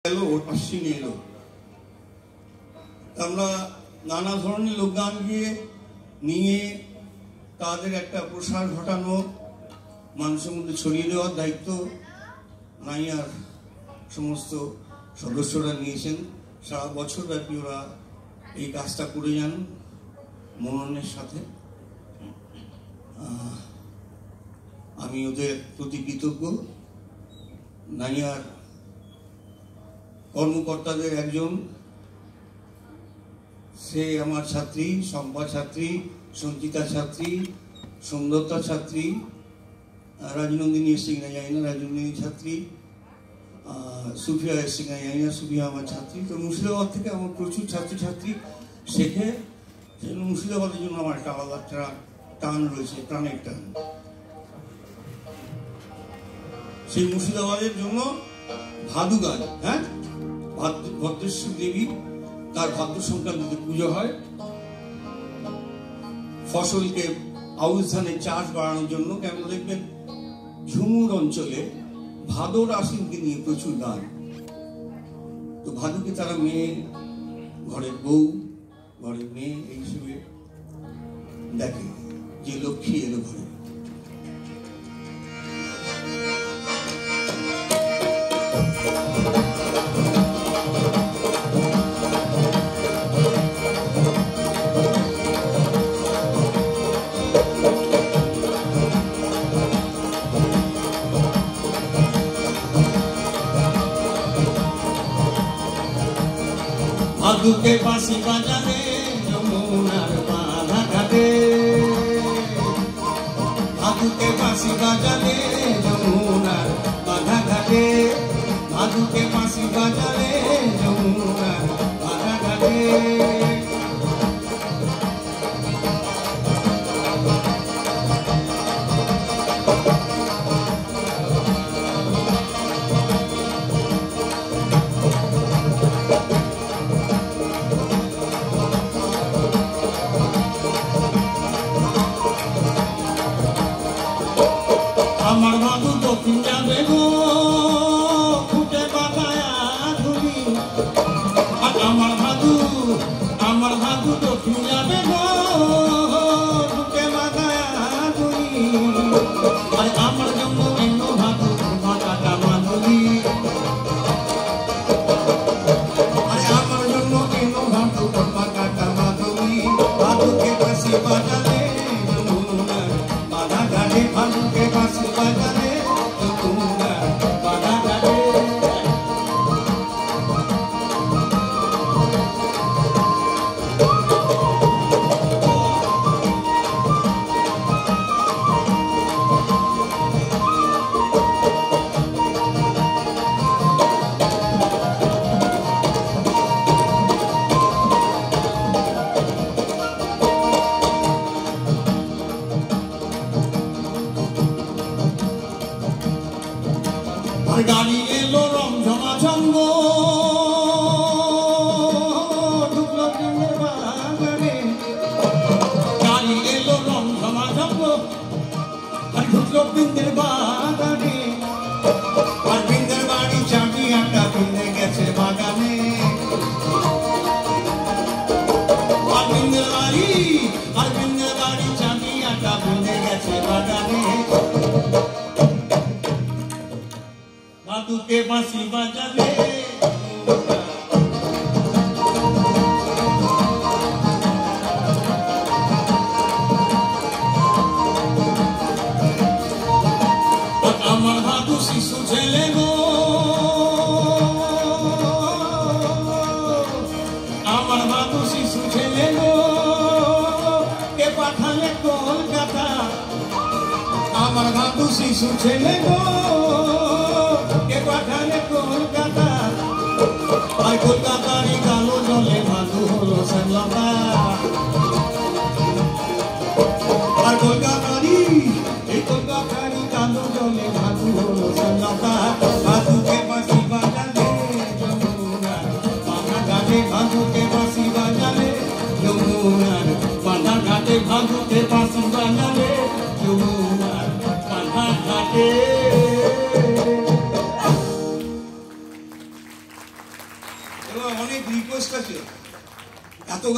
এলো অশ্বিনী এলো। আমরা নানা ধরনের লোকগান গিয়ে নিয়ে তাদের একটা প্রসার ঘটানো, মানুষের মধ্যে ছড়িয়ে দেওয়ার দায়িত্ব নাইয়ার সমস্ত সদস্যরা নিয়েছেন। সারা বছর ব্যাপী ওরা এই কাজটা করে যান মননের সাথে। আমি ওদের প্রতি কৃতজ্ঞ। নাইয়ার কর্মকর্তাদের একজন, সে আমার ছাত্রী, শম্পা ছাত্রী, সঞ্চিতা ছাত্রী, সুন্দরতা ছাত্রী, রাজনন্দিনী এসছে কিনা জানি না, রাজনন্দিনী ছাত্রী, সুফিয়া এসছে কিনা জানি না, সুফিয়া আমার ছাত্রী। তো মুর্শিদাবাদ থেকে আমার প্রচুর ছাত্রছাত্রী শেখে, সেজন্য মুর্শিদাবাদের জন্য আমার একটা আলাদা টান রয়েছে, প্রাণের টান। সেই মুর্শিদাবাদের জন্য ভাদু গান, হ্যাঁ, ভদ্রেশ্বর দেবী, তার ভাদ্র সংক্রান্তিতে পুজো হয়। ফসলকে আউশ ধানের চাষ বাড়ানোর জন্য। কেন দেখবেন ঝুমুর অঞ্চলে ভাদর আশ্বিনকে নিয়ে প্রচুর গান। তো ভাদুকে তারা মেয়ে, ঘরের বউ, ঘরের মেয়ে এই হিসেবে দেখে যে লক্ষ্মী এলো ঘরে। ভাদুকে বাঁশি বাজারে যমুনার বাঁধা ঘাটে, ভাদুকে বাঁশি বাজারে যমুনার বাঁধা ঘাটে, ভাদুকে বাঁশি বাজারে যমুনার বাঁধা ঘাটে। আমার ভাদু দক্ষিণ যাবে গো, ফুটে বাগায়া ধুলি। আমার ভাদু দক্ষিণ যাবে গো, ফুটে বাগায়া ধুলি। আর আমার জন্য এলো ভাদু বাগাটা মাধুরী, আর আমার জন্য এলো ভাদু বাগাটা মাধুরী। ভাদুকে বাঁশি বাজারে যমুনার বাঁধা ঘাটে, ভাদুকে বাঁশি বাজারে যমুনার বাঁধা ঘাটে। গাড়ি এলো রমঝমা ঝঙ্গ, ঢুকলো বৃন্দের বাগানে। গাড়ি এলো রমঝমা ঝঙ্গ, আর ঢুকলো বৃন্দের বাগানে। আর বৃন্দের বাড়ি চাবি একটা বৃন্দে গেছে বাগানে। আর বৃন্দের বাড়ি চাবি একটা বৃন্দে গেছে বাগানে। ভাদুকে বাঁশি বাজালে আমার ভাদু শিশু ছেলে গো, আমার ভাদু শিশু ছেলে গো, কে পাঠালে কলকাতা। আমার ভাদু শিশু ছেলে গো, কে পাঠালে কলকাতা। আর কলকাতারই কালো জলে ভাদু হলো শ্যামলতা। আর কলকাতারই কালো জলে ভাদু হলো শ্যামলতা। ভাদুকে বাঁশি বাজালে যমুনার বাঁধা ঘাটে, ভাদুকে বাঁশি বাজালে যমুনার বাঁধা ঘাটে, ভাদুকে বাঁশি বাজালে যমুনার বাঁধা ঘাটে। এবার অনেক রিকোয়েস্ট আছে, এত গান